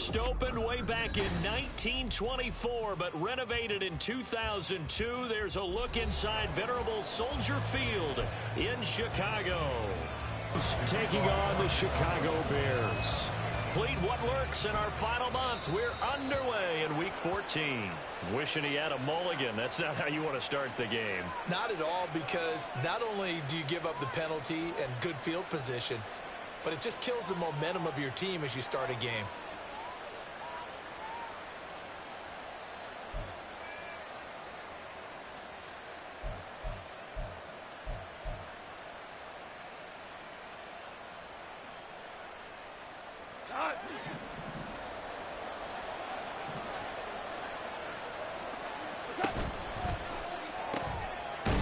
First opened way back in 1924, but renovated in 2002. There's a look inside venerable Soldier Field in Chicago. Taking on the Chicago Bears. Complete what lurks in our final month. We're underway in Week 14. Wishing he had a mulligan. That's not how you want to start the game. Not at all, because not only do you give up the penalty and good field position, but it just kills the momentum of your team as you start a game.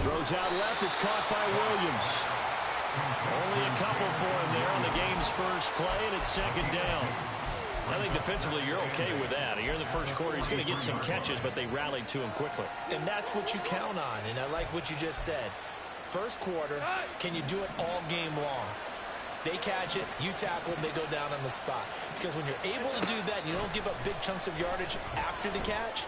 Throws out left. It's caught by Williams. Only a couple for him there on the game's first play, and it's second down. I think defensively you're okay with that. Here in the first quarter, he's going to get some catches, but they rallied to him quickly. And that's what you count on, and I like what you just said. First quarter, can you do it all game long? They catch it, you tackle them, they go down on the spot. Because when you're able to do that, you don't give up big chunks of yardage after the catch,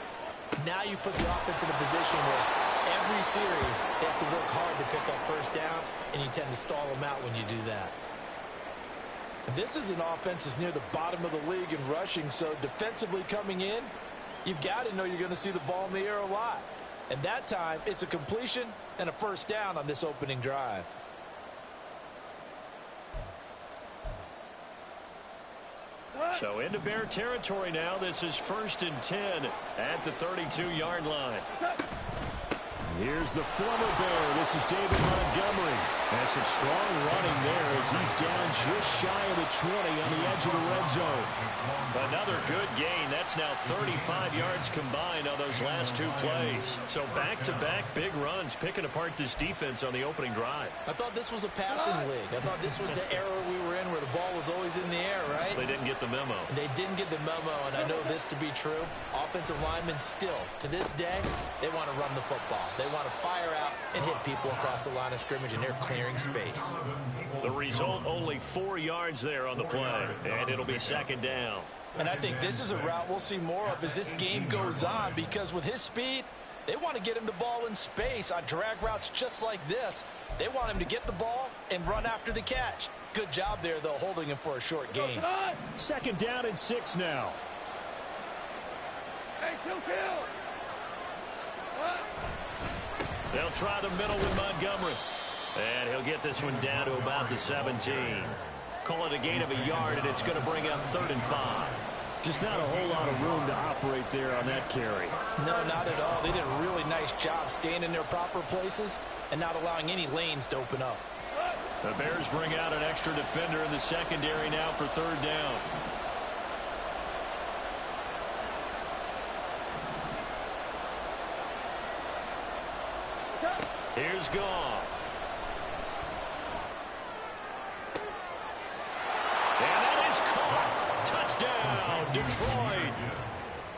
now you put the offense in a position where every series they have to work hard to pick up first downs, and you tend to stall them out when you do that. And this is an offense that's near the bottom of the league in rushing, so defensively coming in, you've got to know you're going to see the ball in the air a lot. And that time, it's a completion and a first down on this opening drive. So into Bear territory now. This is 1st and 10 at the 32-yard line. Here's the former Bear. This is David Montgomery. Has some strong running there as he's down just shy of the 20 on the edge of the red zone. Another good gain. That's now 35 yards combined on those last two plays. So back-to-back big runs, picking apart this defense on the opening drive. I thought this was a passing league. I thought this was the era we were in where the ball was always in the air, right? They didn't get the memo. They didn't get the memo, and I know this to be true. Offensive linemen still, to this day, they want to run the football. They want to fire out and hit people across the line of scrimmage, and they're clearing space. The result, only 4 yards there on the play, and it'll be second down. And I think this is a route we'll see more of as this game goes on, because with his speed, they want to get him the ball in space on drag routes just like this. They want him to get the ball and run after the catch. Good job there, though, holding him for a short gain. Second down and 6 now. Hey, kill. They'll try the middle with Montgomery. And he'll get this one down to about the 17. Call it a gain of a yard, and it's going to bring up 3rd and 5. Just not a whole lot of room to operate there on that carry. No, not at all. They did a really nice job staying in their proper places and not allowing any lanes to open up. The Bears bring out an extra defender in the secondary now for 3rd down. Here's Goff. And that is caught. Touchdown, Detroit.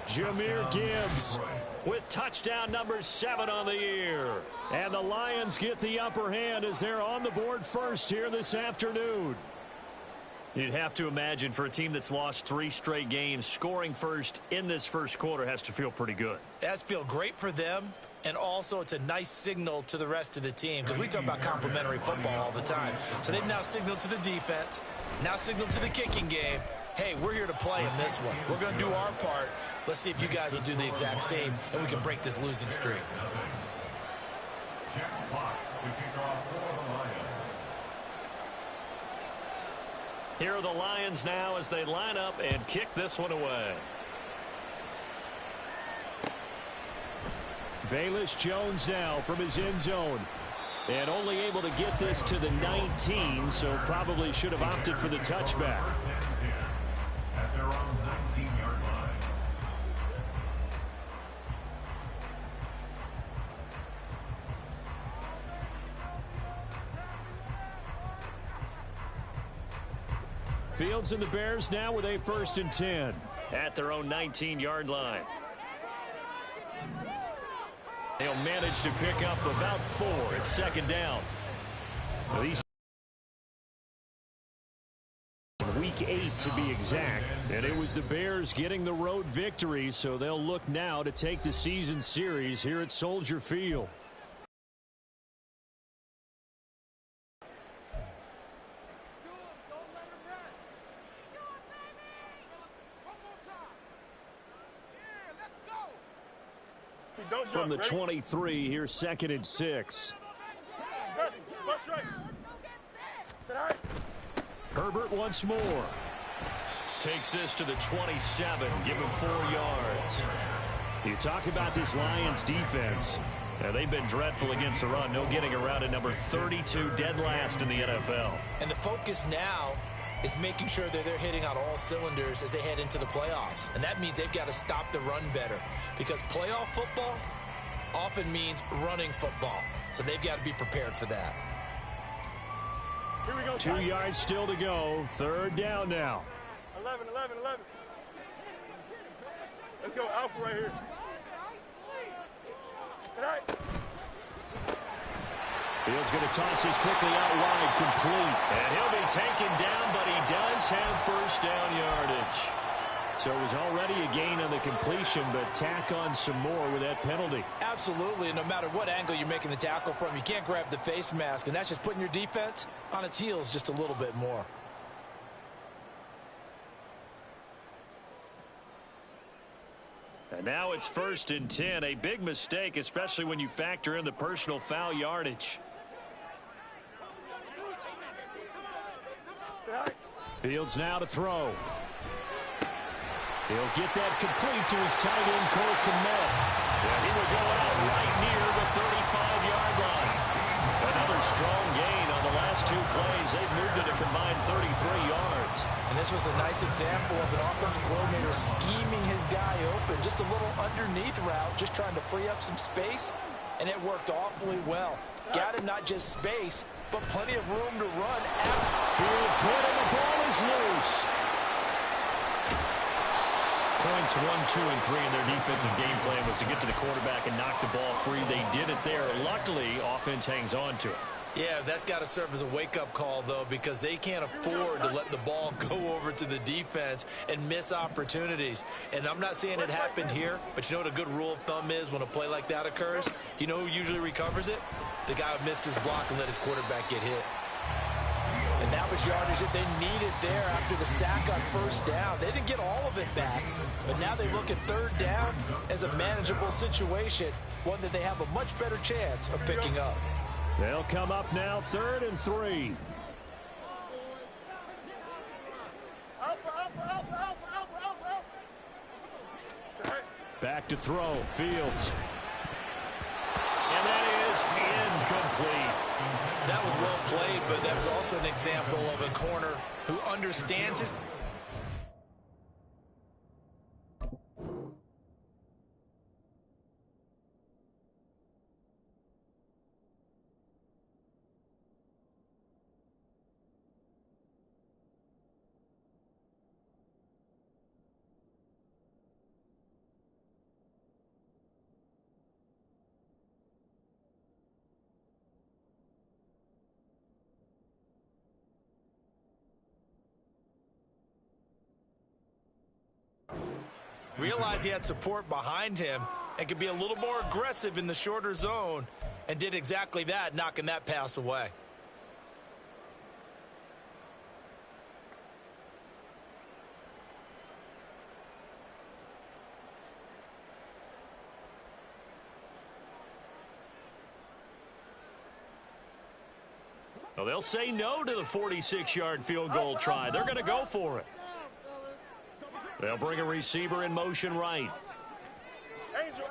Jahmyr Gibbs with touchdown number 7 on the year. And the Lions get the upper hand as they're on the board first here this afternoon. You'd have to imagine for a team that's lost 3 straight games, scoring first in this first quarter has to feel pretty good. It has to feel great for them. And also, it's a nice signal to the rest of the team, because we talk about complementary football all the time. So they've now signaled to the defense, now signaled to the kicking game, hey, we're here to play in this one. We're going to do our part. Let's see if you guys will do the exact same, and we can break this losing streak. Here are the Lions now as they line up and kick this one away. Velus Jones now from his end zone. And only able to get this to the 19, so probably should have opted for the touchback. At their own 19-yard line. Fields and the Bears now with a 1st and 10 at their own 19-yard line. He'll manage to pick up about 4 at second down. Week Week 8 to be exact. And it was the Bears getting the road victory, so they'll look now to take the season series here at Soldier Field. From the 23, here's 2nd and 6. Herbert once more. Takes this to the 27, give him 4 yards. You talk about this Lions defense. Now, they've been dreadful against the run. No getting around at number 32, dead last in the NFL. And the focus now is making sure that they're hitting on all cylinders as they head into the playoffs. And that means they've got to stop the run better, because playoff football often means running football. So they've got to be prepared for that. Here we go. 2 yards still to go. 3rd down now. 11. Let's go Alpha right here. Fields going to toss this quickly out wide, complete. And he'll be taken down, but he does have 1st down yardage. So it was already a gain on the completion, but tack on some more with that penalty. Absolutely, and no matter what angle you're making the tackle from, you can't grab the face mask, and that's just putting your defense on its heels just a little bit more. And now it's 1st and 10, a big mistake, especially when you factor in the personal foul yardage. Fields now to throw. He'll get that complete to his tight end, Cole Kmet. And he will go out right near the 35-yard line. Another strong gain on the last 2 plays. They've moved it a combined 33 yards. And this was a nice example of an offensive coordinator scheming his guy open. Just a little underneath route, just trying to free up some space, and it worked awfully well. Got him not just space, but plenty of room to run. Fields hit, and the ball is loose. Points 1, 2, and 3 in their defensive game plan was to get to the quarterback and knock the ball free. They did it there. Luckily, offense hangs on to it. Yeah, that's got to serve as a wake-up call, though, because they can't afford to let the ball go over to the defense and miss opportunities. And I'm not saying it happened here, but you know what a good rule of thumb is when a play like that occurs? You know who usually recovers it? The guy who missed his block and let his quarterback get hit. And that was yardage that they needed there after the sack on 1st down. They didn't get all of it back, but now they look at 3rd down as a manageable situation, one that they have a much better chance of picking up. They'll come up now, 3rd and 3. Back to throw, Fields. And that is incomplete. That was well played, but that was also an example of a corner who understands his... Realized he had support behind him and could be a little more aggressive in the shorter zone, and did exactly that, knocking that pass away. Well, they'll say no to the 46-yard field goal try. They're going to go for it. They'll bring a receiver in motion right. Angel.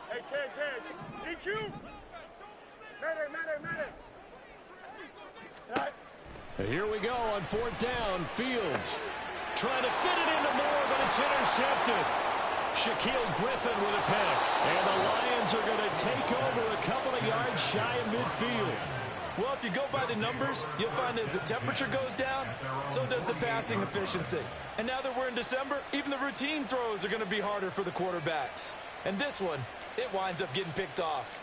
Hey, Ken. DQ. Madden. And here we go on 4th down. Fields trying to fit it into Moore, but it's intercepted. Shaquille Griffin with a pick. And the Lions are going to take over a couple of yards shy of midfield. Well, if you go by the numbers, you'll find as the temperature goes down, so does the passing efficiency. And now that we're in December, even the routine throws are going to be harder for the quarterbacks. And this one, it winds up getting picked off.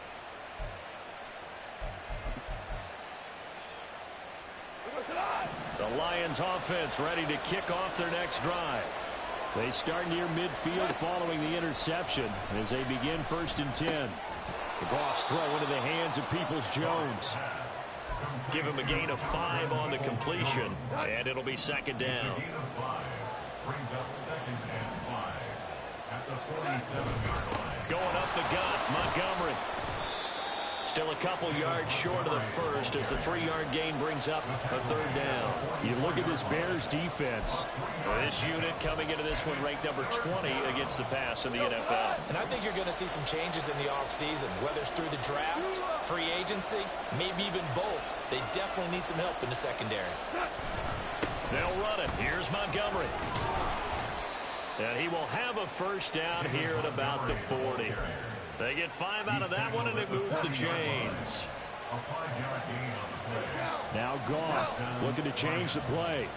The Lions offense ready to kick off their next drive. They start near midfield following the interception as they begin 1st and 10. The Goff's throw into the hands of Peoples-Jones. Give him a gain of 5 on the completion, and it'll be 2nd down. Brings up 2nd and 5 at the 47-yard line. Going up the gut, Montgomery. Still a couple yards short of the first as the 3-yard gain brings up a 3rd down. You look at this Bears defense. This unit coming into this one ranked number 20 against the pass in the NFL. And I think you're going to see some changes in the offseason, whether it's through the draft, free agency, maybe even both. They definitely need some help in the secondary. They'll run it. Here's Montgomery. And he will have a 1st down here at about the 40. They get 5 out of that one, and it moves the chains. A 5-yard gain on the play. Now Goff looking to change the play.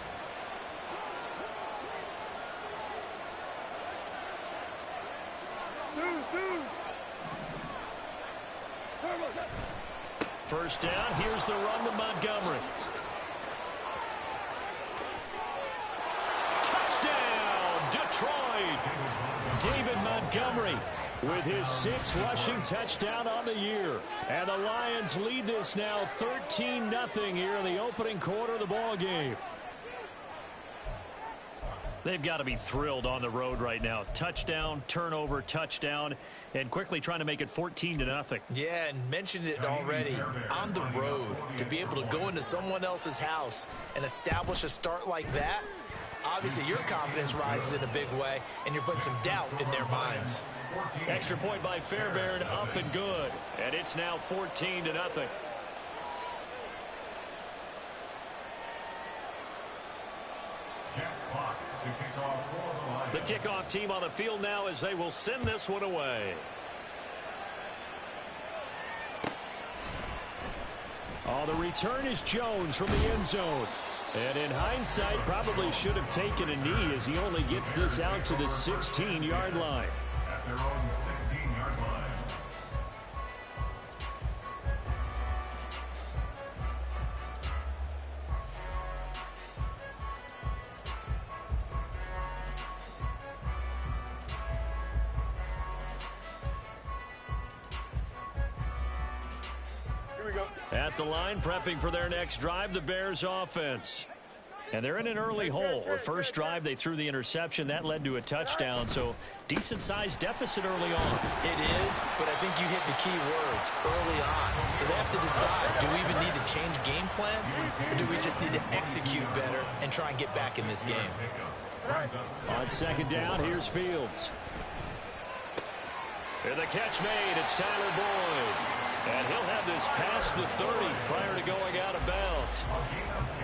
First down. Here's the run to Montgomery. Touchdown, Detroit. David Montgomery with his 6th rushing touchdown on the year. And the Lions lead this now 13-0 here in the opening quarter of the ball game. They've got to be thrilled on the road right now. Touchdown, turnover, touchdown, and quickly trying to make it 14-0. Yeah, and mentioned it already. On the road, to be able to go into someone else's house and establish a start like that, obviously your confidence rises in a big way, and you're putting some doubt in their minds. Extra point by Fairbairn, up and good. And it's now 14-0. Jack Fox to kick off for the Lions. The kickoff team on the field now as they will send this one away. Oh, the return is Jones from the end zone. And in hindsight, probably should have taken a knee as he only gets this out to the 16-yard line. At their own 16-yard line. At the line, prepping for their next drive, the Bears offense. And they're in an early hole. The first drive, they threw the interception. That led to a touchdown, so decent-sized deficit early on. It is, but I think you hit the key words early on. So they have to decide, do we even need to change game plan, or do we just need to execute better and try and get back in this game? On 2nd down, here's Fields. And the catch made. It's Tyler Boyd. And he'll have this past the 30 prior to going out of bounds.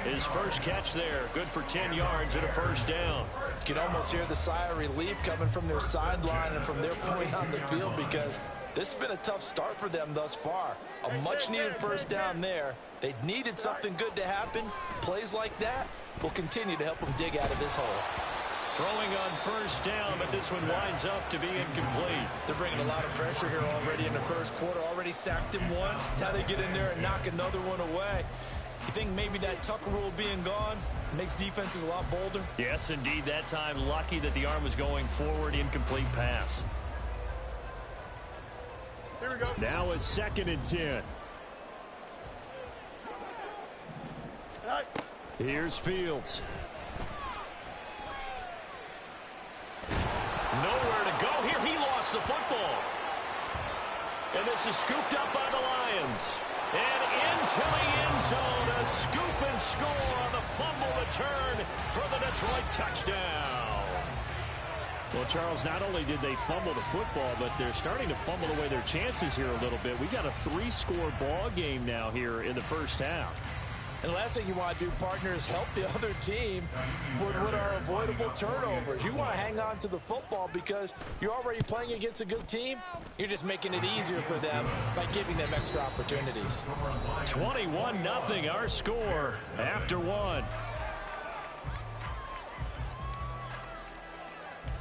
His first catch there, good for 10 yards and a 1st down. You can almost hear the sigh of relief coming from their sideline and from their point on the field, because this has been a tough start for them thus far. A much-needed 1st down there. They needed something good to happen. Plays like that will continue to help them dig out of this hole. Throwing on 1st down, but this one winds up to be incomplete. They're bringing a lot of pressure here already in the 1st quarter. Already sacked him once. Now they get in there and knock another one away. You think maybe that Tucker rule being gone makes defenses a lot bolder? Yes, indeed. That time, lucky that the arm was going forward. Incomplete pass. Here we go. Now a 2nd and 10. Here's Fields. Nowhere to go here. He lost the football. And this is scooped up by the Lions. And into the end zone, a scoop and score on the fumble return for the Detroit touchdown. Well, Charles, not only did they fumble the football, but they're starting to fumble away their chances here a little bit. We got a 3-score ball game now here in the 1st half. And the last thing you want to do, partner, is help the other team with what are avoidable turnovers. You want to hang on to the football because you're already playing against a good team. You're just making it easier for them by giving them extra opportunities. 21-0 our score after 1.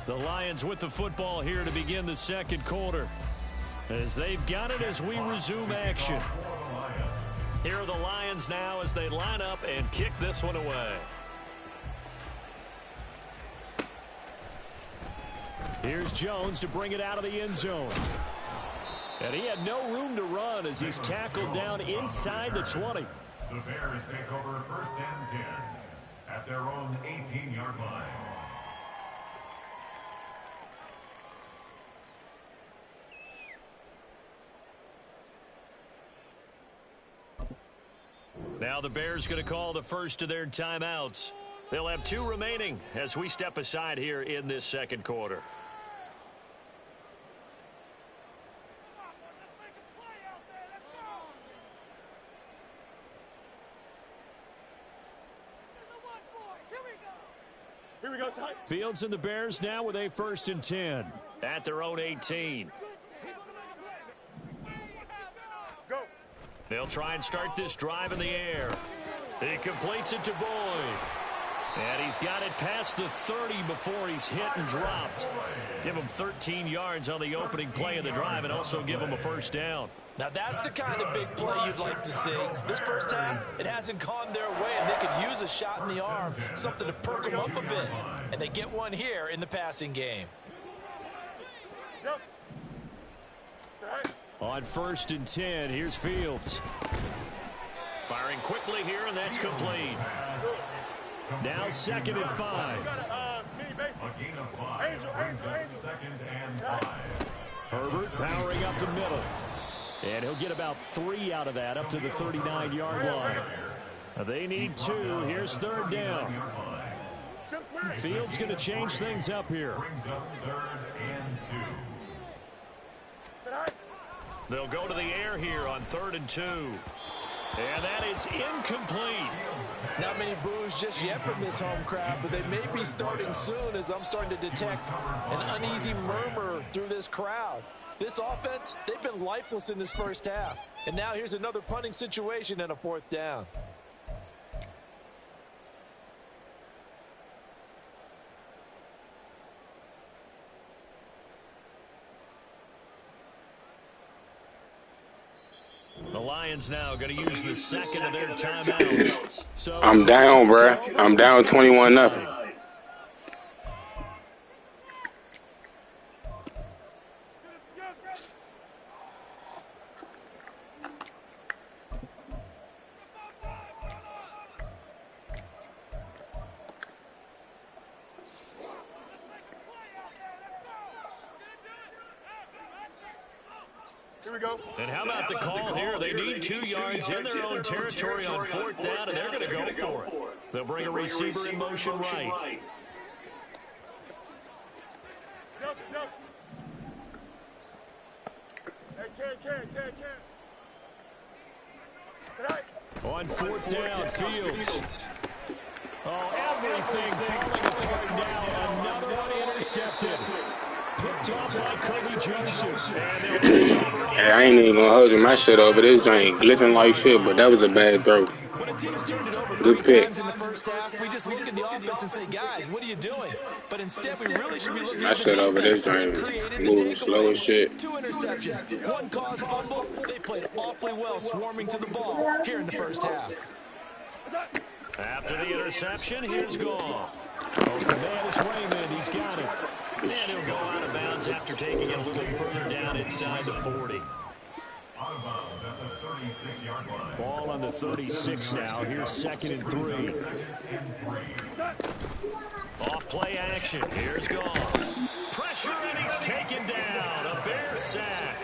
The Lions with the football here to begin the 2nd quarter, as they've got it as we resume action. Here are the Lions now as they line up and kick this one away. Here's Jones to bring it out of the end zone. And he had no room to run as he's tackled down inside the 20. The Bears take over 1st and 10 at their own 18-yard line. Now the Bears going to call the first of their timeouts. They'll have 2 remaining as we step aside here in this second quarter. Here we go, son. Fields and the Bears now with a 1st and 10 at their own 18. Go. They'll try and start this drive in the air. He completes it to Boyd. And he's got it past the 30 before he's hit and dropped. Give him 13 yards on the opening play of the drive and also give him a 1st down. Now that's the kind of big play you'd like to see. This first half, it hasn't gone their way, and they could use a shot in the arm, something to perk them up a bit. And they get one here in the passing game. Go. Son. On 1st and 10, here's Fields. Firing quickly here, and that's complete. Now 2nd and 5. Mini base. A gain of 5. Angel. 2nd and 5. Herbert powering up the middle. And he'll get about 3 out of that up to the 39-yard line. They need 2. Here's 3rd down. Fields going to change things up here. Brings up 3rd and 2. They'll go to the air here on 3rd and 2. And that is incomplete. Not many boos just yet from this home crowd, but they may be starting soon as I'm starting to detect an uneasy murmur through this crowd. This offense, they've been lifeless in this first half. And now here's another punting situation and a 4th down. The Lions now going to use the 2nd of their timeouts. So I'm down, bruh. I'm down 21-0. Here we go. And how about the call here? They need 2 yards in their own territory on 4th down, and they're going to go for it. They'll bring a receiver in motion right. On 4th down, Fields. Oh, everything falling apart now. Another one intercepted. Picked up by Kobe Joseph. Hey, I ain't even gonna hold you my shit over this joint glitching like shit, but that was a bad throw. When a team's turned it over Good 3 pick. times in the first half, we just look at the offense and say, guys, what are you doing? But instead, we really should be looking My at the shit over this defense. joint They created the moving slow as takeaway. shit. 2 interceptions, 1 caused fumble. They played awfully well swarming to the ball here in the first half. After the interception, here's Goff. Oh, the man is Raymond. He's got it. And he'll go out of bounds after taking it a little further down inside the 40. Out of bounds at the 36-yard line. Ball on the 36 now. Here's 2nd and 3. Off play action. Here's Goff. Pressure, and he's taken down. A Bear sack.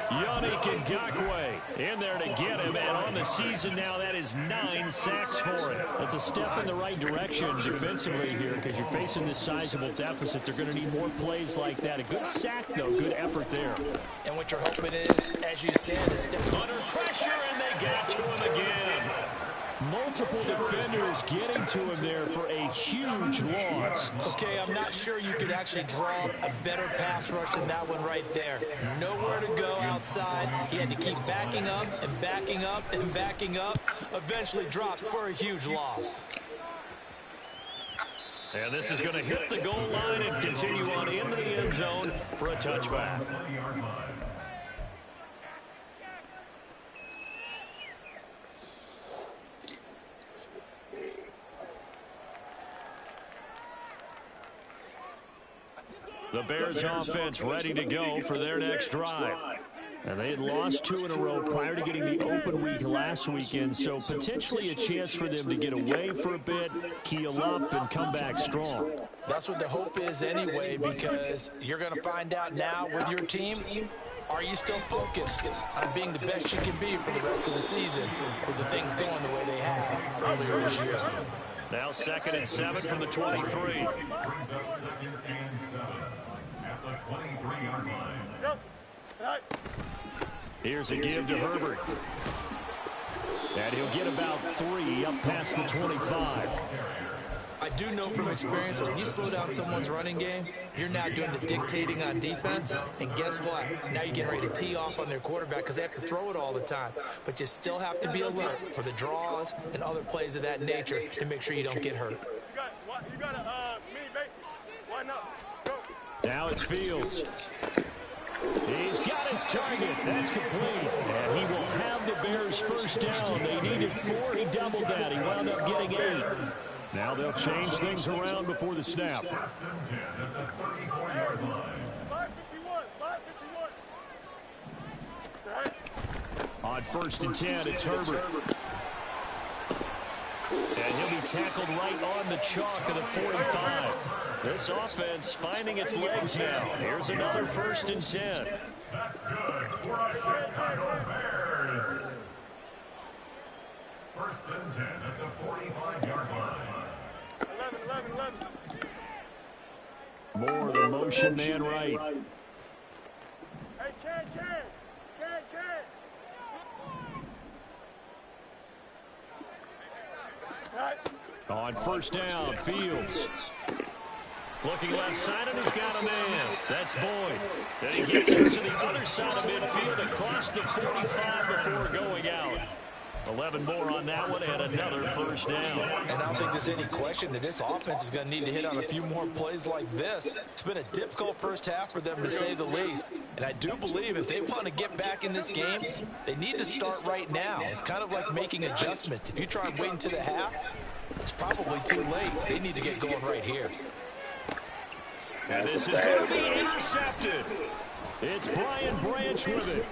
Yannick Ngakoue in there to get him, and on the season now, that is 9 sacks for him. That's a step in the right direction defensively here because you're facing this sizable deficit. They're going to need more plays like that. A good sack, though. Good effort there. And what you're hoping is, as you said, a step Under pressure, and they got to him again. Multiple defenders getting to him there for a huge loss. Okay, I'm not sure you could actually draw a better pass rush than that one right there. Nowhere to go outside. He had to keep backing up and backing up and backing up. Eventually dropped for a huge loss. And this is going to hit the goal line and continue on into the end zone for a touchback. The Bears offense ready to go for their next drive. And they had lost 2 in a row prior to getting the open week last weekend, so potentially a chance for them to get away for a bit, keel up, and come back strong. That's what the hope is anyway, because you're going to find out now with your team, are you still focused on being the best you can be for the rest of the season with the things going the way they have earlier this year? Now 2nd and 7 from the 23. Brings up 2nd and 7 at the 23-yard line. Here's a give to Herbert. And he'll get about 3 up past the 25. I do know from experience that when you slow down someone's running game, you're now doing the dictating on defense. And guess what? Now you're getting ready to tee off on their quarterback because they have to throw it all the time. But you still have to be alert for the draws and other plays of that nature to make sure you don't get hurt. You got a mini base. Why not? Go. Now it's Fields. He's got his target. That's complete. And he will have the Bears first down. They needed 4. He doubled that. He wound up getting 8. Now they'll change things around before the snap. 1st and 10 at the 34-yard line. 551. 551. On 1st and 10, it's Herbert. And he'll be tackled right on the chalk of the 45. This offense finding its legs now. Here's another 1st and 10. That's good for the Chicago Bears. 1st and 10 at the 45-yard line. 11. More of the motion man right. Hey, Ken. Right. On 1st down, Fields. Looking left side, and he's got a man. That's Boyd. Then he gets us to the other side of midfield across the 45 before going out. 11 more on that one and another 1st down. And I don't think there's any question that this offense is going to need to hit on a few more plays like this. It's been a difficult first half for them, to say the least. And I do believe if they want to get back in this game, they need to start right now. It's kind of like making adjustments. If you try and wait until the half, it's probably too late. They need to get going right here. And this is going to be intercepted. It's Brian Branch with it.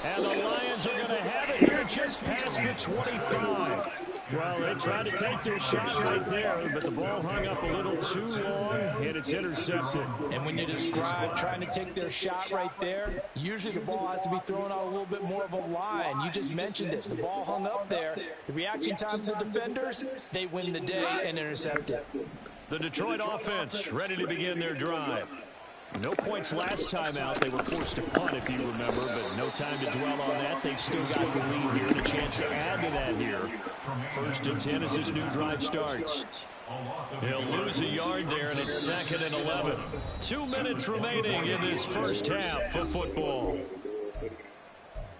And the Lions are going to have it here just past the 25. Well, they tried to take their shot right there, but the ball hung up a little too long, and it's intercepted. And when you describe trying to take their shot right there, usually the ball has to be thrown out a little bit more of a line. You just mentioned it. The ball hung up there. The reaction time to the defenders, they win the day and intercept it. The Detroit offense ready to begin their drive. No points last time out. They were forced to punt, if you remember, but no time to dwell on that. They've still got the lead here and a chance to add to that here. 1st and 10 as this new drive starts. He'll lose a yard there, and it's 2nd and 11. 2 minutes remaining in this first half of football.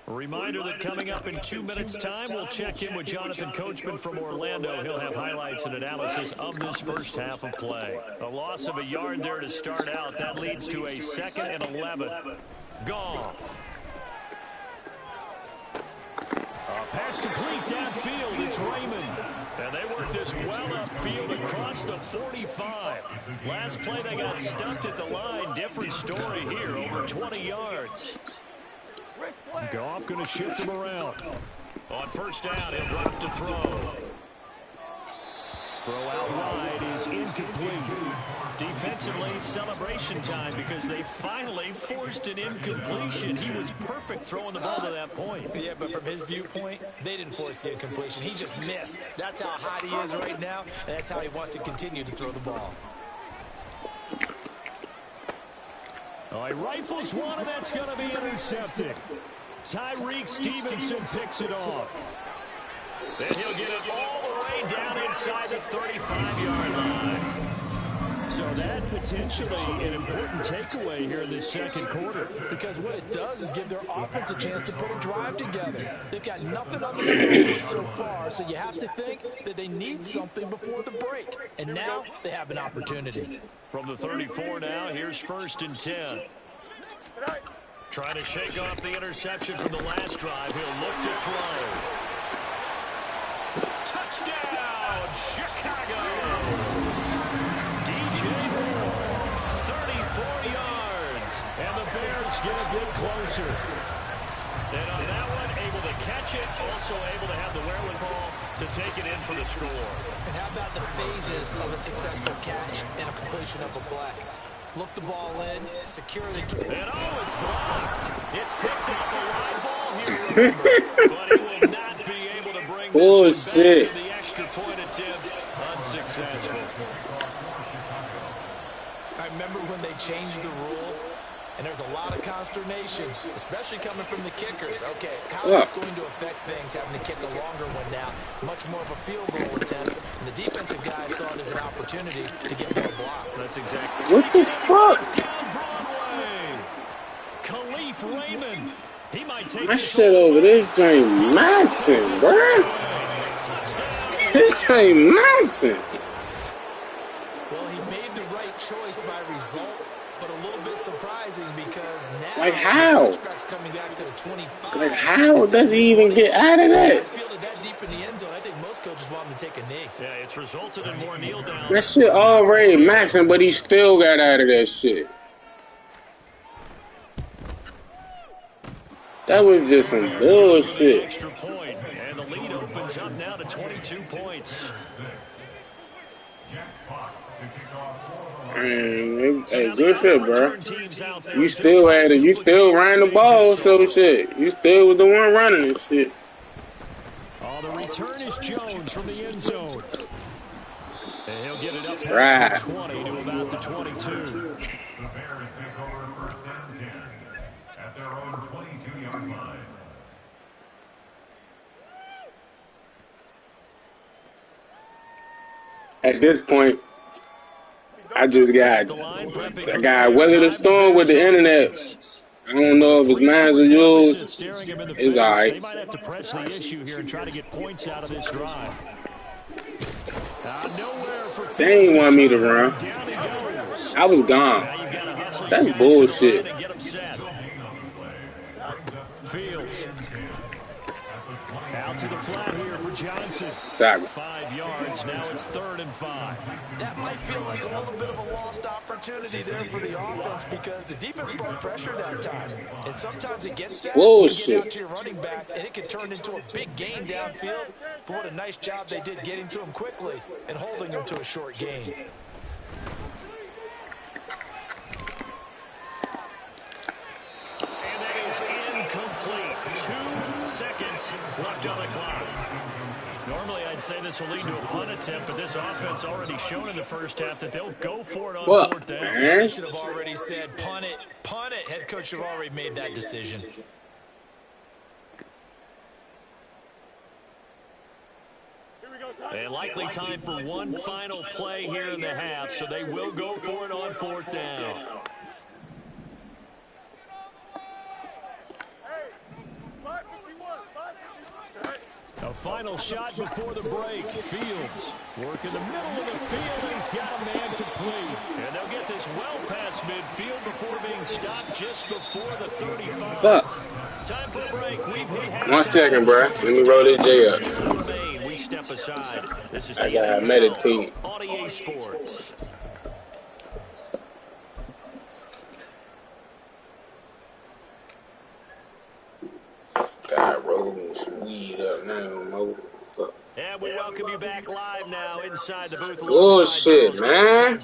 A reminder that coming up in 2 minutes' time, we'll check in with Jonathan Coachman from Orlando. He'll have highlights and analysis of this first half of play. A loss of a yard there to start out. That leads to a 2nd and 11. Goff. Pass complete downfield. It's Raymond. And they work this well upfield across the 45. Last play, they got stuffed at the line. Different story here, over 20 yards. Goff going to shift him around. On 1st down, he'll drop to throw. Throw out wide is incomplete. Defensively, celebration time because they finally forced an incompletion. He was perfect throwing the ball to that point. Yeah, but from his viewpoint, they didn't force the incompletion. He just missed. That's how hot he is right now, and that's how he wants to continue to throw the ball. Oh, he rifles one, and that's going to be intercepted. Tyreek Stevenson picks it off. Then he'll get it all the way down inside the 35-yard line. So that potentially an important takeaway here in this second quarter. Because what it does is give their offense a chance to put a drive together. They've got nothing on the scoreboard so far, so you have to think that they need something before the break. And now they have an opportunity. From the 34 now, here's 1st and 10. Trying to shake off the interception from the last drive. He'll look to throw. Touchdown, Chicago! DJ Moore. closer. And on that one, able to catch it, also able to have the wherewithal to take it in for the score. And how about the phases of a successful catch and a completion of a play? Look the ball in, secure the... And oh, it's blocked. It's picked up a live ball here, remember. But he will not be able to bring this one back to the extra point attempt. Unsuccessful. I remember when they changed the rule, and there's a lot of consternation, especially coming from the kickers. Okay, how is this going to affect things, having to kick a longer one now? Much more of a field goal attempt, and the defensive guy saw it as an opportunity to get more block. That's exactly what the fuck? Down Broadway. Khalif Raymond. He might take my shit over this joint maxing, bro. This joint maxing. Well, he made the right choice by result, but a little bit surprising because now like how? Coming back to the 25. Like how does he even get out of that? Fielded that deep in the end zone. I think most coaches want him to take a knee. Yeah, it's resulted in more kneel downs. That shit already maxing, but he still got out of that shit. That was just some bullshit. Extra point, and the lead opens up now to 22 points. Hey, good shit, bro. You still had it. You still ran the ball, so shit. You still was the one running this shit. Oh, the return is Jones from the end zone. And he'll get it up past the 20 to about the 22. The Bears take over first and 10 at their own 22-yard line. At this point, I got weather the storm with the internet. I don't know if it's mine or yours. It's all right. They might have to press the issue here and try to get points out of this drive. They ain't want me to run. I was gone. That's bullshit. Fields. Out to the flat here for Johnson. Sorry. 5 yards. Now it's 3rd and 5. That might feel like a little bit of a lost opportunity there for the offense because the defense brought pressure that time. And sometimes it gets that. Bullshit. You get out to your running back, and it can turn into a big gain downfield. But what a nice job they did getting to him quickly and holding him to a short gain. And that is incomplete. 2 seconds left on the clock. Normally, I'd say this will lead to a punt attempt, but this offense already shown in the first half that they'll go for it on 4th down. They should have already said, punt it, punt it. Head coach should have already made that decision. And likely time for one final play here in the half, so they will go for it on 4th down. A final shot before the break. Fields work in the middle of the field, and he's got a man complete. And they'll get this well past midfield before being stopped just before the 35. Fuck. Time for a break. We've hit 1 second, bro. Let me roll this J up. We step aside. This is I gotta meditate. on EA Sports. God, rolling some weed up now. Fuck. And we welcome you back live now inside the booth. Bullshit, man.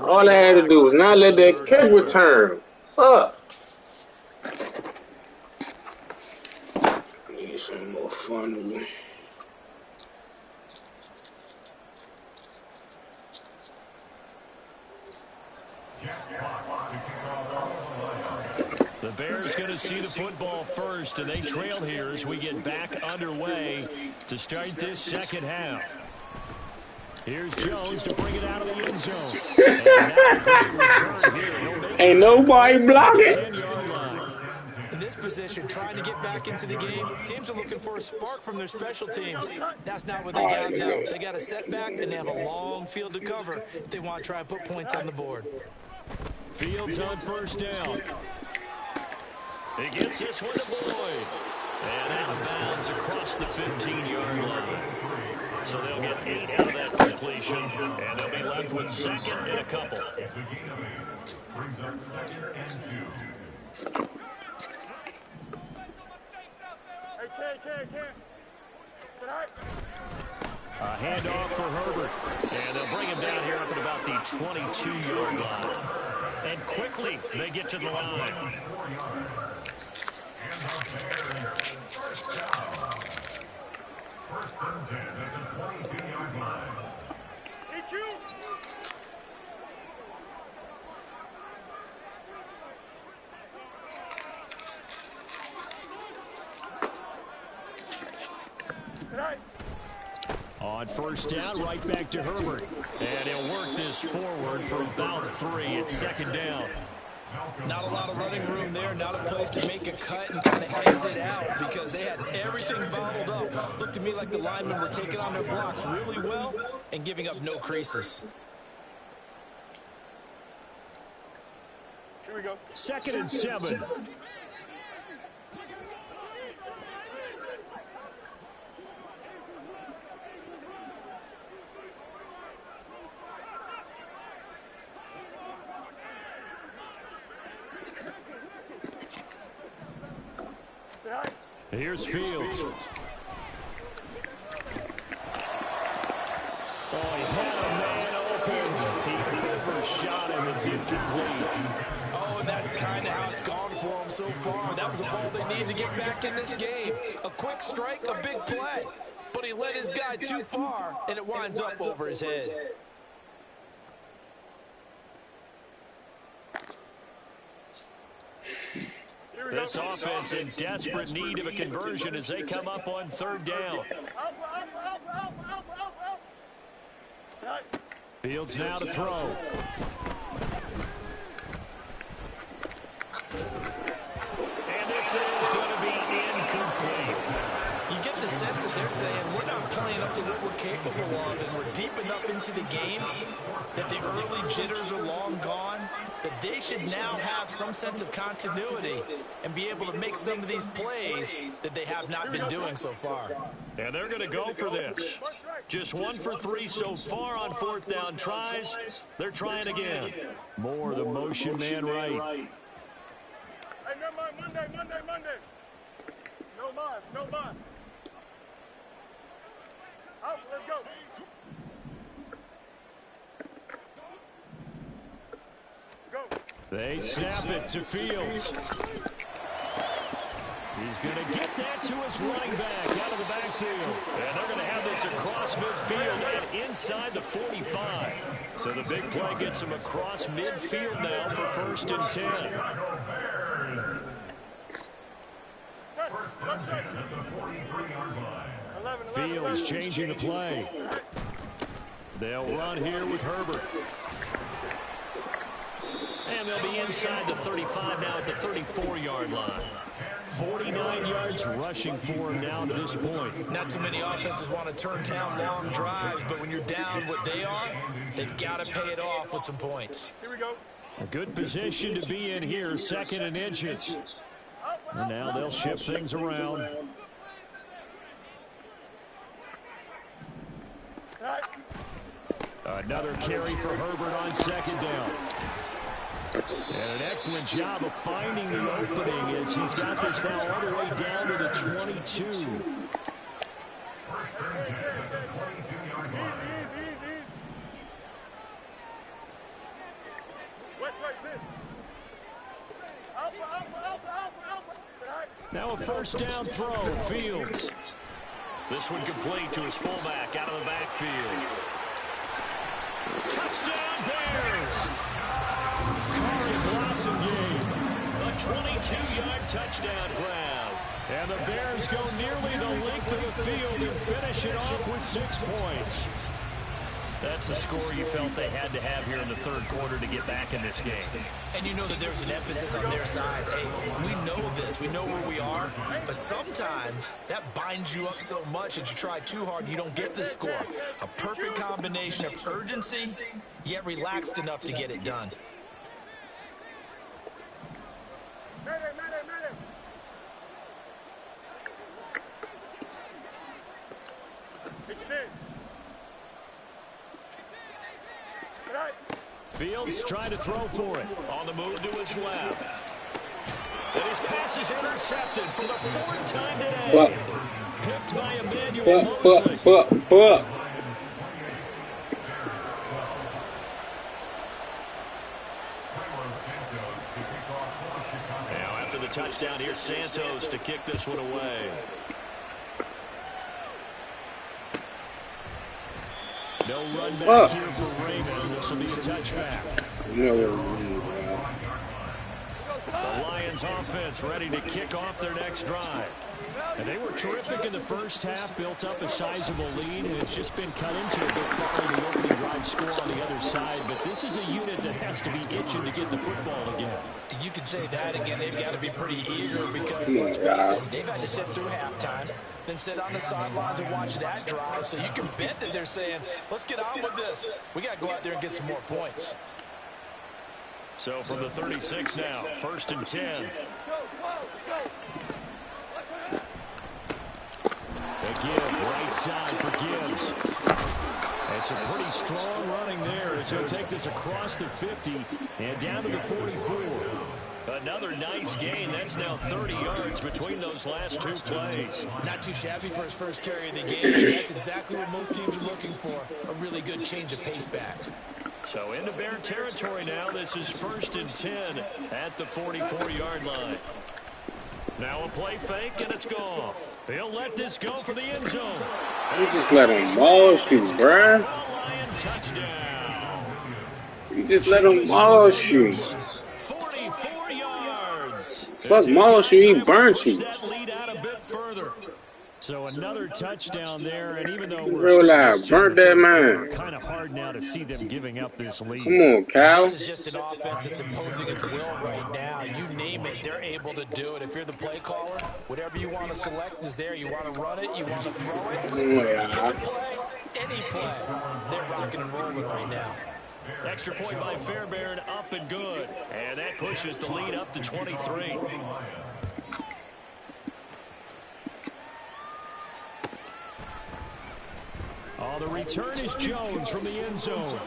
All I had to do was not let that kick return. Fuck. Need some more fun. The Bears going to see the football first, and they trail here as we get back underway to start this second half. Here's Jones to bring it out of the end zone. Ain't nobody blocking. In this position, trying to get back into the game, teams are looking for a spark from their special teams. That's not what they got now. They got a setback, and they have a long field to cover if they want to try and put points on the board. Fields on 1st down. He gets this one to Boyd. And out of bounds across the 15-yard line. So they'll get 8 out of that completion, and they'll be left with 2nd and a couple. Brings up 2nd and 2. A handoff for Herbert. And they'll bring him down here up at about the 22-yard line. And quickly, they get to the line. First and 10 at the 22-yard line. On first down, right back to Herbert. And he'll work this forward for about 3 at second down. Not a lot of running room there, not a place to make a cut and kind of exit out because they had everything bottled up. Looked to me like the linemen were taking on their blocks really well and giving up no creases. Here we go. 2nd and 7. Here's Fields. Oh, he had a man open. He overshot him. It's incomplete. Oh, and that's kind of how it's gone for them so far. That was a ball they need to get back in this game. A quick strike, a big play. But he led his guy too far, and it winds up over his head. This offense in desperate need of a conversion as they come up on 3rd down. Fields now to throw. And this is going to be incomplete. You get the sense that they're saying we're not playing up to what we're capable of and we're deep enough into the game that the early jitters are long gone, that they should now have some sense of continuity and be able to make some of these plays that they have not been doing so far. And they're going to go for this. Just 1 for 3 so far on 4th down tries. They're trying again. More the motion man right. Hey, never mind. Monday. No mas. Out, let's go. They snap it to Fields. He's going to get that to his running back out of the backfield. And they're going to have this across midfield and inside the 45. So the big play gets him across midfield now for 1st and 10. Fields changing the play. They'll run here with Herbert. And they'll be inside the 35 now at the 34-yard line. 49 yards rushing for him down to this point. Not too many offenses want to turn down long drives, but when you're down what they are, they've got to pay it off with some points. Here we go. A good position to be in here, 2nd and inches. And now they'll shift things around. Another carry for Herbert on 2nd down. And an excellent job of finding the opening as he's got this now all the way down to the 22. Now a 1st down throw, Fields. This one complete to his fullback out of the backfield. Touchdown Bears! A 22-yard touchdown grab. And the Bears go nearly the length of the field and finish it off with 6 points. That's the score you felt they had to have here in the 3rd quarter to get back in this game. And you know that there's an emphasis on their side. Hey, we know this. We know where we are. But sometimes that binds you up so much that you try too hard, you don't get the score. A perfect combination of urgency, yet relaxed enough to get it done. Fields trying to throw for it. On the move to his left. And his pass is intercepted for the 4th time today. Fuck. Picked by Emmanuel Mosley. Fuck. Now after the touchdown, here's Santos to kick this one away. No run back here for Raymond. This will be a touchback. The Lions offense ready to kick off their next drive. And they were terrific in the first half, built up a sizable lead, and it's just been cut into a bit following the opening drive score on the other side. But this is a unit that has to be itching to get the football again. You could say that again. They've got to be pretty eager because, let's face it, they've had to sit through halftime, then sit on the sidelines and watch that drive. So you can bet that they're saying, let's get on with this. We got to go out there and get some more points. So from the 36 now, 1st and 10. They give right side for Gibbs. It's a pretty strong running there as he'll take this across the 50 and down to the 44. Another nice gain. That's now 30 yards between those last 2 plays. Not too shabby for his first carry of the game. That's exactly what most teams are looking for, a really good change of pace back. So into Bear territory now. This is 1st and 10 at the 44-yard line. Now a play fake, and it's gone. He'll let this go for the end zone. You just let him ball shoot, bruh. Touchdown. You just let him ball shoot. 44 yards. Fuck ball shoot, he burnt you. That lead out a bit further. So another touchdown there, and even though Real live, burnt that man. Kind of hard now to see them giving up this lead. Come on, Cal. This is just an offense that's imposing its will right now. You name it, they're able to do it. If you're the play caller, whatever you want to select is there. You want to run it, you want to throw it. Play, any play. They're rocking and rolling right now. Extra point by Fairbairn, up and good. And that pushes the lead up to 23. Oh, the return is Jones from the end zone.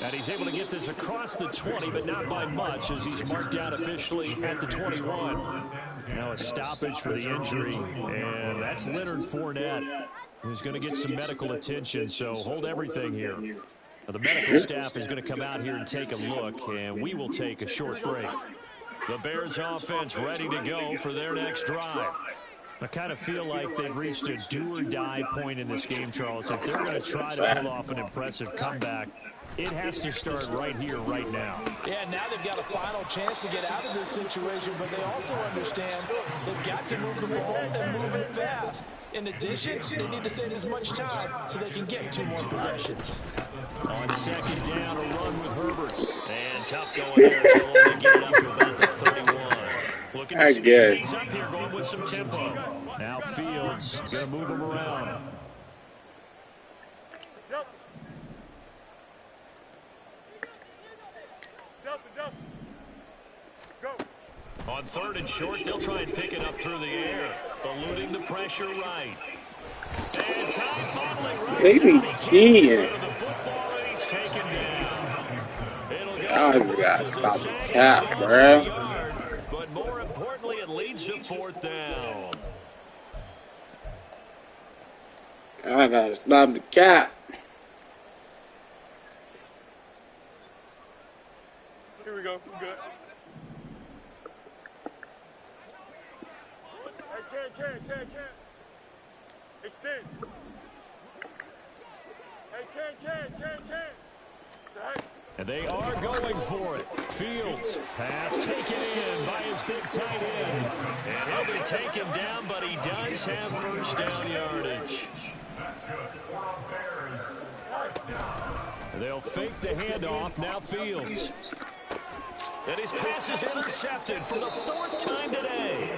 And he's able to get this across the 20, but not by much as he's marked down officially at the 21. Now a stoppage for the injury, and that's Leonard Fournette, who's going to get some medical attention, so hold everything here. Now, the medical staff is going to come out here and take a look, and we will take a short break. The Bears offense ready to go for their next drive. I kind of feel like they've reached a do-or-die point in this game, Charles. If they're going to try to pull off an impressive comeback, it has to start right here, right now. Yeah, now they've got a final chance to get out of this situation, but they also understand they've got to move the ball and move it fast. In addition, they need to save as much time so they can get 2 more possessions. On 2nd down, a run with Herbert. And tough going there, so they'll only get it up to about the 31. Looking to speed things up here, going with some tempo. Now Fields going to move him around. On 3rd and short, they'll try and pick it up through the air, eluding the pressure right. And Ty fumbling right. They be cheating. The football, and he's taken down. I just gotta stop the cap, bruh. But more importantly, it leads to 4th down. I gotta stop the cap. Here we go. We're good. Hey, Ken. Extend. Hey, Ken. And they are going for it. Fields, pass taken in by his big tight end. And he'll be taken down, but he does have 1st down yardage. They'll fake the handoff. Now Fields. And his pass is intercepted for the 4th time today.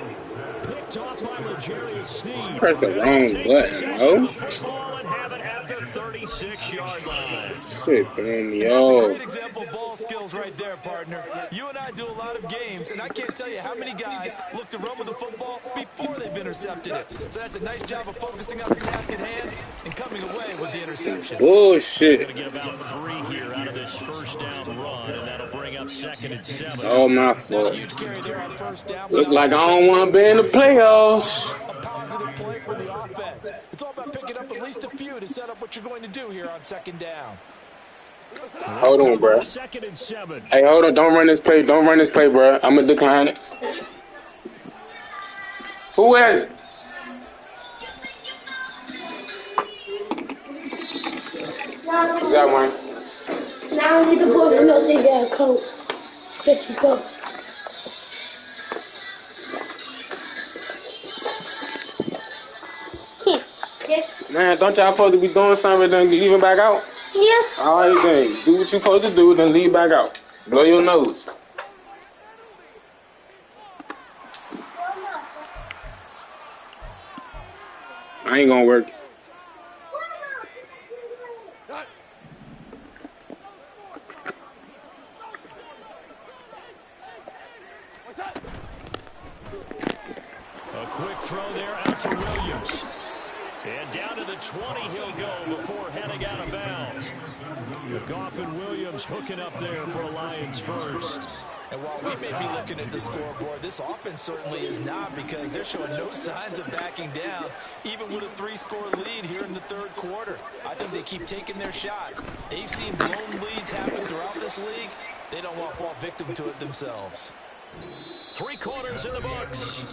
Picked off by L'Jarius Sneed. Press the wrong button, Football and have it at the 33. 26-yard line. Shit, throwing me That's a off. great example of ball skills right there, partner. You and I do a lot of games, and I can't tell you how many guys look to run with the football before they've intercepted it. So that's a nice job of focusing on the task at hand and coming away with the interception. Bullshit. Going to get about 3 here out of this first down run, and that'll bring up 2nd and 7. All my Not a fault. huge carry there on first down. Look like I don't want to be in the playoffs. A positive play for the offense. It's all about picking up at least a few to set up what you're going to do here on 2nd down. Hold on, bro. 2nd and 7. Hey, hold on. Don't run this play. Don't run this play, bro. I'm going to decline it. Who is it? Is that one? Now I need to go and say that coat. Just go. Yes. Man, don't y'all supposed to be doing something and then leaving back out? Yes. All right, then. Do what you supposed to do, then leave back out. Blow your nose. I ain't gonna work. A quick throw there out to Williams. And down to the 20 he'll go before heading out of bounds. Goff and Williams hooking up there for a Lions first. And while we may be looking at the scoreboard, this offense certainly is not, because they're showing no signs of backing down, even with a 3-score lead here in the third quarter. I think they keep taking their shots. They've seen blown leads happen throughout this league. They don't want to fall victim to it themselves. 3 quarters in the books.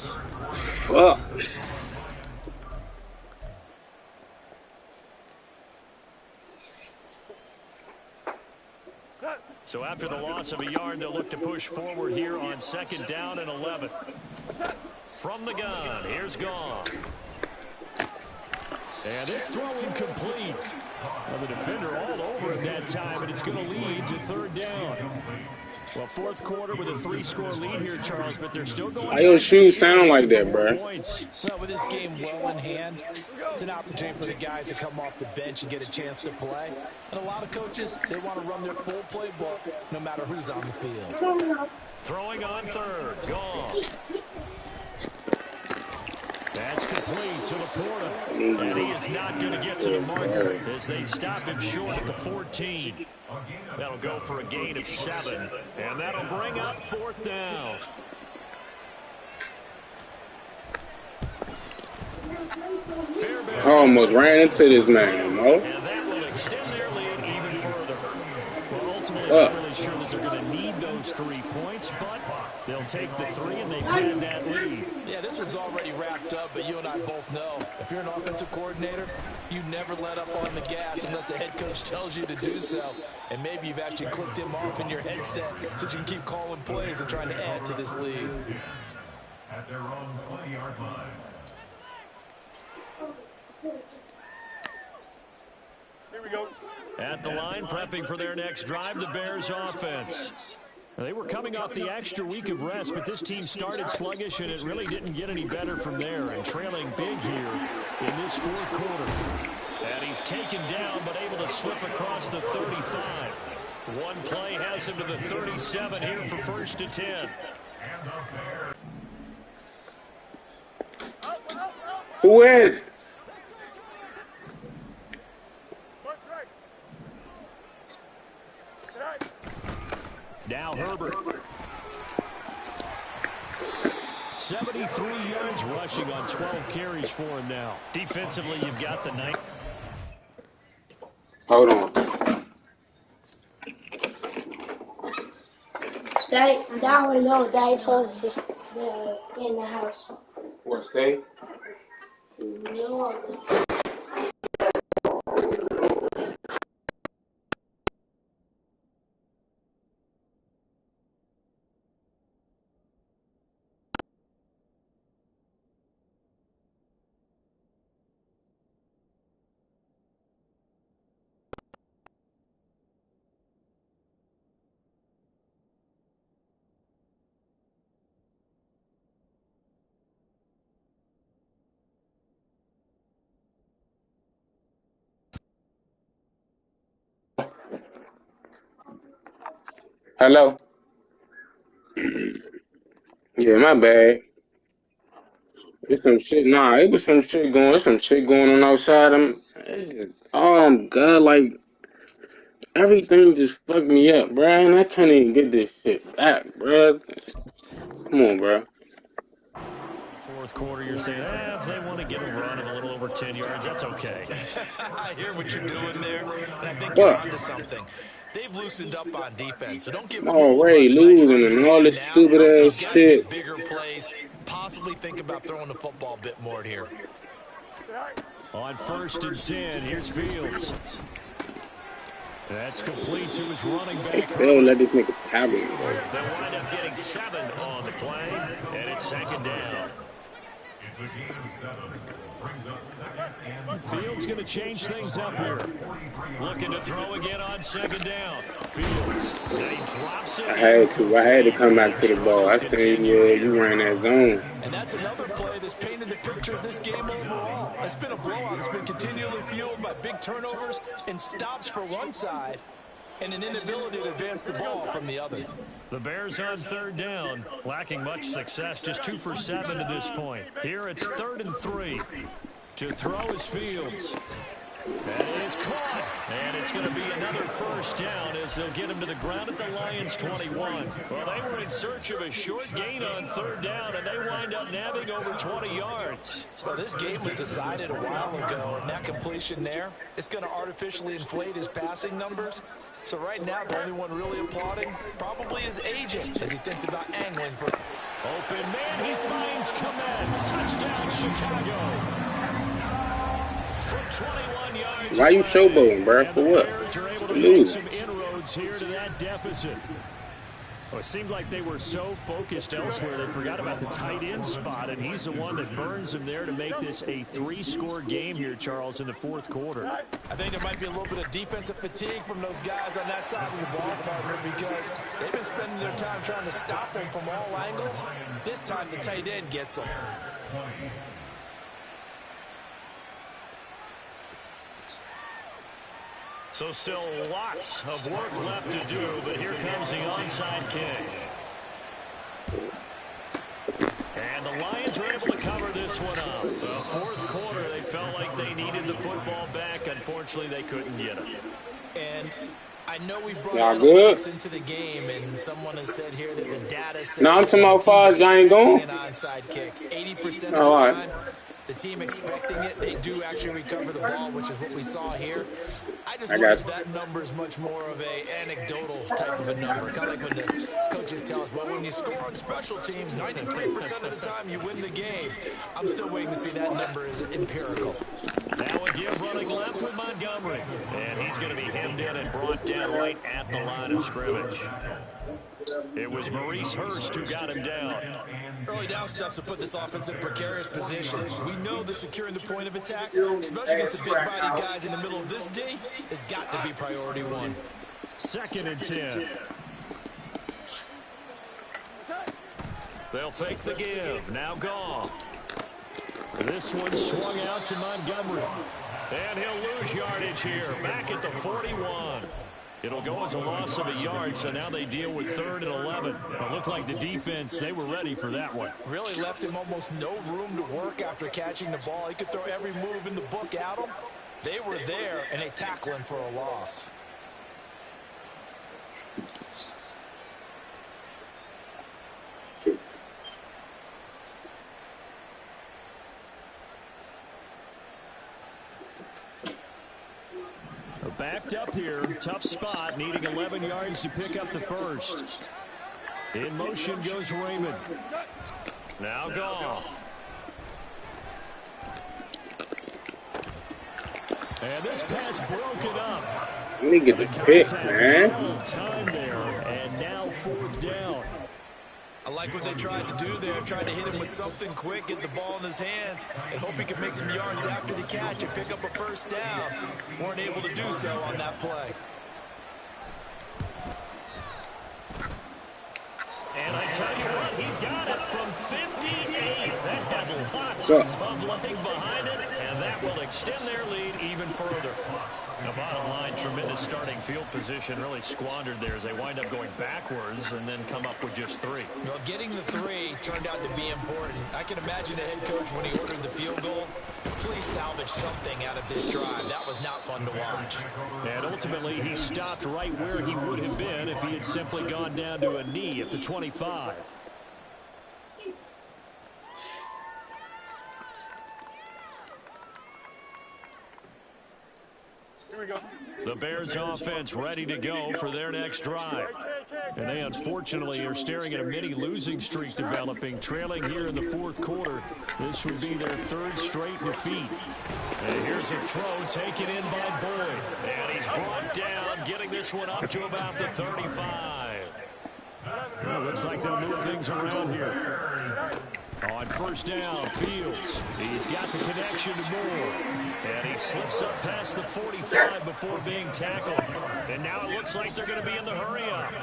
Fuck. So after the loss of a yard, they'll look to push forward here on 2nd down and 11. From the gun, here's Goff. And this throw incomplete. Well, the defender all over it that time, and it's going to lead to 3rd down. Well, 4th quarter with a 3-score lead here, Charles, but they're still going. Why your shoes sound like that, bro? Well, with this game well in hand, it's an opportunity for the guys to come off the bench and get a chance to play. And a lot of coaches, they want to run their full playbook no matter who's on the field. Throwing on 3rd, gone. That's complete to Laporta. And he is not going to get to the marker as they stop him short at the 14. That'll go for a gain of 7. And that'll bring up 4th down. I almost ran into this man, Mo. And that will extend their lead even further. Well, ultimately, I'm not really sure that they're going to need those 3 points, but they'll take the 3 and they've had that lead. Yeah, this one's already wrapped up, but you and I both know if you're an offensive coordinator, you never let up on the gas unless the head coach tells you to do so. And maybe you've actually clicked him off in your headset so you can keep calling plays and trying to add to this lead. At their own 20-yard line. Here we go. At the line, prepping for their next drive, the Bears offense. Now, they were coming off the extra week of rest, but this team started sluggish, and it really didn't get any better from there. And trailing big here in this 4th quarter. And he's taken down, but able to slip across the 35. One play has him to the 37 here for 1st and 10. Who is? Now Herbert. 73 yards rushing on 12 carries for him now. Defensively, you've got the 9. Hold on. Daddy, no, Daddy told us to stay in the house. What, stay? No. Hello? Yeah, my bad. It's some shit. Nah, it was some shit going. There's some shit going on outside. God, like everything just fucked me up, bruh. And I can't even get this shit back, bruh. Come on, bruh. Fourth quarter, you're saying, if they want to get a run of a little over 10 yards, that's okay. I hear what you're doing there, and I think you're Fuck. onto something. They've loosened up on defense, so don't get I'm fooled by already the nice losing runs you're and all getting this now. stupid You've ass got to shit. get bigger plays, possibly think about throwing the football a bit more here. On 1st and 10, here's Fields. That's complete to his running They back. still let this nigga tackle me, bro. They'll wind up getting 7 on the play, and it's 2nd down. It's a gain of 7. Brings up 2nd and 3. Fields going to change things up here. Looking to throw again on 2nd down. Fields. Now he drops it. I had to come back to the ball. I said, yeah, you ran that zone. And that's another play that's painted the picture of this game overall. It's been a blowout. It's been continually fueled by big turnovers and stops for one side and an inability to advance the ball from the other. The Bears on 3rd down, lacking much success, just 2 for 7 to this point. Here it's 3rd and 3. To throw is Fields. That is caught. And it's going to be another 1st down as they'll get him to the ground at the Lions' 21. Well, they were in search of a short gain on 3rd down, and they wind up nabbing over 20 yards. Well, this game was decided a while ago, and that completion there is going to artificially inflate his passing numbers. So right now, the only one really applauding probably his agent as he thinks about angling for... Open man, he finds Komet. Touchdown, Chicago. From 21 yards. Why you showboating, bro? For what? Bears are able to Lose. make some inroads here to that deficit. Well, it seemed like they were so focused elsewhere they forgot about the tight end spot, and he's the one that burns them there to make this a 3-score game here, Charles, in the 4th quarter. I think there might be a little bit of defensive fatigue from those guys on that side of the ball, partner, because they've been spending their time trying to stop them from all angles. This time the tight end gets them. So still lots of work left to do, but here comes the onside kick. And the Lions are able to cover this one up. The 4th quarter, they felt like they needed the football back. Unfortunately, they couldn't get it. And I know we brought Y'all analytics good? into the game, and someone has said here that the data says No, I'm talking about far as I ain't going. an onside kick. 80% of All the right. time, the team expecting it, they do actually recover the ball, which is what we saw here. I just I wonder got if that number is much more of a anecdotal type of a number. Kind of like when the coaches tell us, well, when you score on special teams, 93% of the time you win the game. I'm still waiting to see that number is empirical. Now a give running left with Montgomery. And he's going to be hemmed in and brought down right at the line of scrimmage. It was Maurice Hurst who got him down. Early down stuff to put this offense in a precarious position. We know that securing the point of attack, especially against the big-bodied guys in the middle of this D, has got to be priority 1. 2nd and 10. They'll fake the give. Now Goff. This one swung out to Montgomery. And he'll lose yardage here. Back at the 41. It'll go as a loss of a yard, so now they deal with 3rd and 11. It looked like the defense, they were ready for that one. Really left him almost no room to work after catching the ball. He could throw every move in the book at him. They were there, and they tackle him for a loss. Backed up here, tough spot, needing 11 yards to pick up the 1st. In motion goes Raymond. Now Goff. And this pass broken up. Let me get the pick, man. Time there, and now 4th down. I like what they tried to do there. Tried to hit him with something quick, get the ball in his hands, and hope he could make some yards after the catch and pick up a 1st down. Weren't able to do so on that play. And I tell you what, he got it from 58. That had lots of leg behind it, and that will extend their lead even further. The bottom line, tremendous starting field position, really squandered there as they wind up going backwards and then come up with just 3. Well, getting the 3 turned out to be important. I can imagine the head coach when he ordered the field goal. Please salvage something out of this drive. That was not fun to watch. And ultimately, he stopped right where he would have been if he had simply gone down to a knee at the 25. The Bears offense ready to go for their next drive. And they unfortunately are staring at a mini losing streak developing, trailing here in the 4th quarter. This would be their 3rd straight defeat. And here's a throw taken in by Boyd. And he's brought down, getting this one up to about the 35. Well, looks like they'll move things around here. On 1st down, Fields. He's got the connection to Moore. And he slips up past the 45 before being tackled. And now it looks like they're going to be in the hurry-up.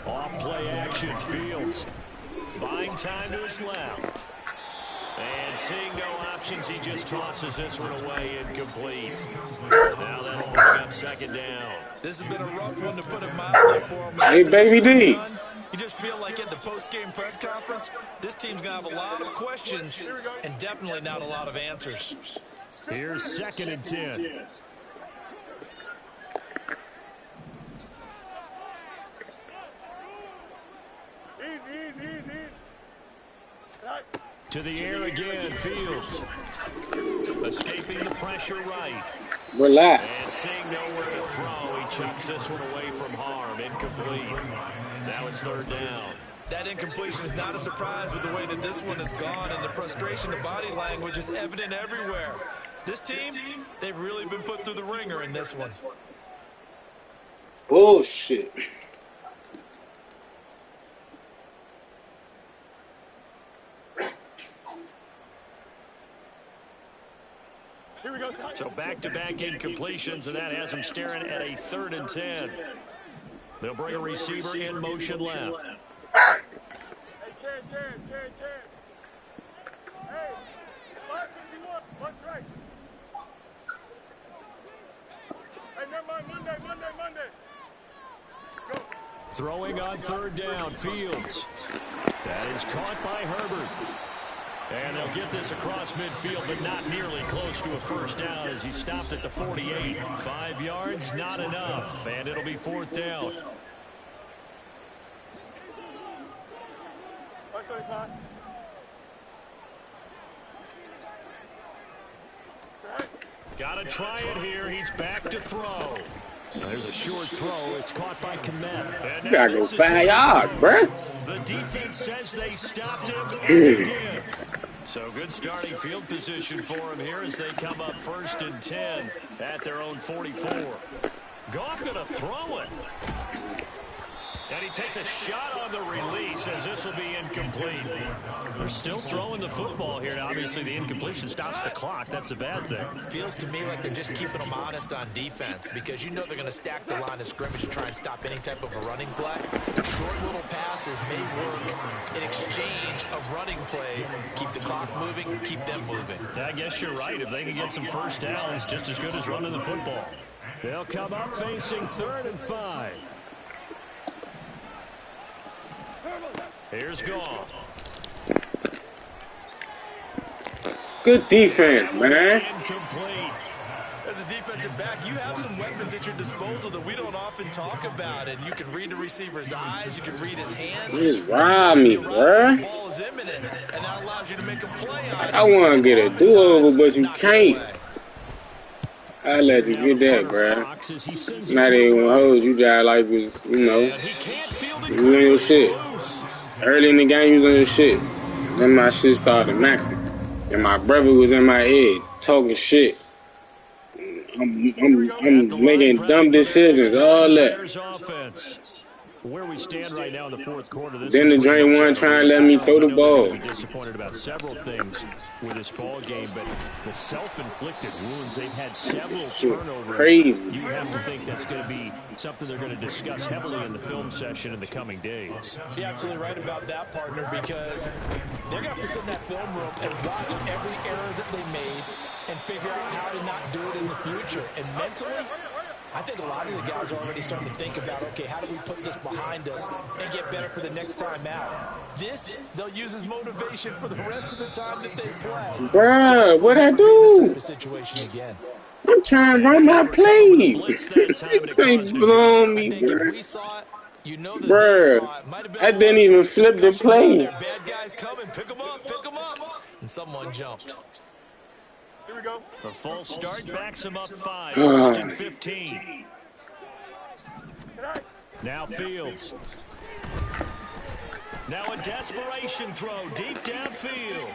Off-play action, Fields. Buying time to his left. And seeing no options, he just tosses this one away incomplete. Now that'll bring up 2nd down. This has been a rough one to put it mildly for him. Hey, Baby D. You just feel like at the post-game press conference, this team's going to have a lot of questions and definitely not a lot of answers. Here's 2nd and 10. Easy. To the air again, Fields. Escaping the pressure right. Relax. And seeing nowhere to throw, he chucks this one away from harm. Incomplete. Now it's 3rd down. That incompletion is not a surprise with the way that this one has gone, and the frustration of body language is evident everywhere. This team, they've really been put through the ringer in this one. Bullshit. Here we go. So back-to-back incompletions, and that has them staring at a 3rd and 10. They'll bring a receiver in motion left. Hey, Ken. Hey, 551, one strike. Hey, never mind, Monday. Go. Throwing on 3rd down, Fields. That is caught by Herbert. And they'll get this across midfield, but not nearly close to a 1st down as he stopped at the 48. 5 yards, not enough, and it'll be 4th down. 175. Got to try it here. He's back to throw. There's a short throw. It's caught by Komet. You gotta go 5 yards, bruh. The defense says they stopped him, and they did. So good starting field position for him here as they come up 1st and 10 at their own 44. Goff going to throw it. And he takes a shot on the release as this will be incomplete. They're still throwing the football here. Now, obviously, the incompletion stops the clock. That's the bad thing. Feels to me like they're just keeping them honest on defense because you know they're going to stack the line of scrimmage and try and stop any type of a running play. Short little passes may work in exchange of running plays. Keep the clock moving, keep them moving. I guess you're right. If they can get some 1st downs, just as good as running the football. They'll come up facing 3rd and 5. Here's Goff. Good defense, man. Incomplete. As a defensive back, you have some weapons at your disposal that we don't often talk about. And you can read the receiver's eyes. You can read his hands. Just rob me, bruh. The ball is imminent, and that allows you to make a play on it. I want to get a do-over, but you can't. I'll let you get that, bruh. Not even gonna hold you, guys, like was, you know, you on your shit. Early in the game, you was on your shit. Then my shit started maxing. And my brother was in my head, talking shit. I'm making dumb decisions, all that. Where we stand right now in the fourth quarter, this Then the drain one trying to let me throw the ball. Be disappointed about several things with this ball game, but the self-inflicted wounds, they've had several turnovers. Crazy. You have to think that's going to be something they're going to discuss heavily in the film session in the coming days. You're absolutely right about that, partner, because they're going to have to sit in that film room and watch every error that they made and figure out how to not do it in the future. And mentally, I think a lot of the guys are already starting to think about, okay, how do we put this behind us and get better for the next time out? This, they'll use as motivation for the rest of the time that they play. Bruh, what'd I do? The situation again. I'm trying to run my play. This ain't blowing me, bruh. Bruh, I didn't even flip the play. Bad guys coming. Pick them up, pick them up. And someone jumped. Here we go. The full start backs him up 5, first and 15. Now Fields. Now a desperation throw deep downfield.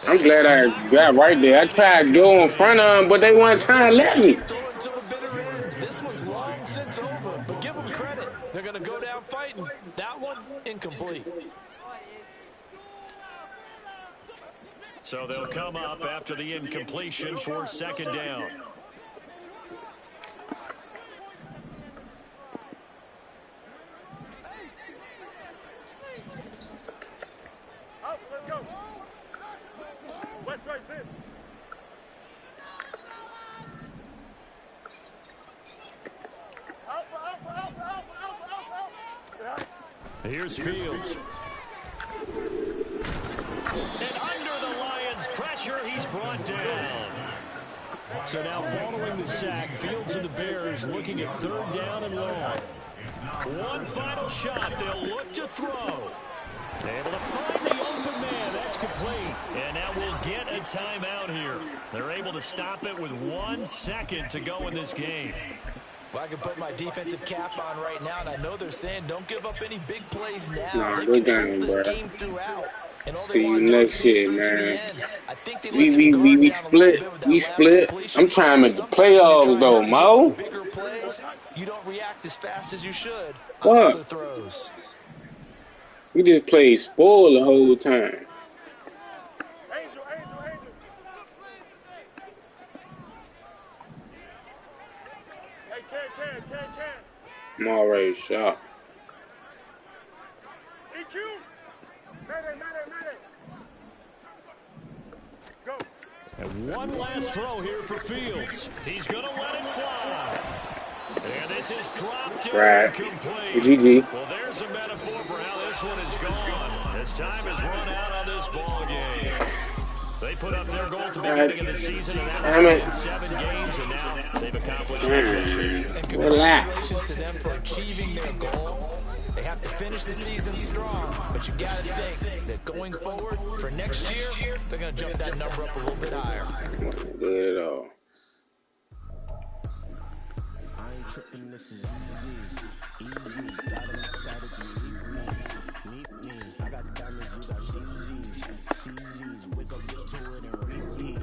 I'm glad I got right there. I tried to go in front of them, but they weren't trying to let me. This one's long since over, but give them credit. They're going to go down fighting. That one, incomplete. So they'll come up after the incompletion for second down. Out, let's go. West right, sit. Here's Fields. And under the Lions' pressure, he's brought down. So now following the sack, Fields and the Bears looking at third down and long. One final shot. They'll look to throw. Able to find the open man. That's complete. And now we'll get a timeout here. They're able to stop it with 1 second to go in this game. Well, I can put my defensive cap on right now, and I know they're saying don't give up any big plays now. Nah, They go control down, this bro. game throughout. See you next year, man. We split. We split. I'm trying to make the playoffs, though, Mo. Bigger plays, you don't react as fast as you should. What? Other throws. We just played spoil the whole time. Angel. Hey, can. I'm already shot. EQ. Mayday. Go. And one last throw here for Fields. He's going to let it fly. And this is dropped Right. complete. GG. Well, there's a metaphor for how this one is gone. As time has run out on this ball game. They put up their goal at the beginning of the season, and that was in 7 games, and now they've accomplished it. Relax. Congratulations to them for achieving their goal. They have to finish the season strong, but you got to think that going forward for next year, they're going to jump that number up a little bit higher. Wasn't good at all. I ain't tripping, this is easy. Got them excited to meet me. I got diamonds, you got CZs. Wake up, get to it and repeat.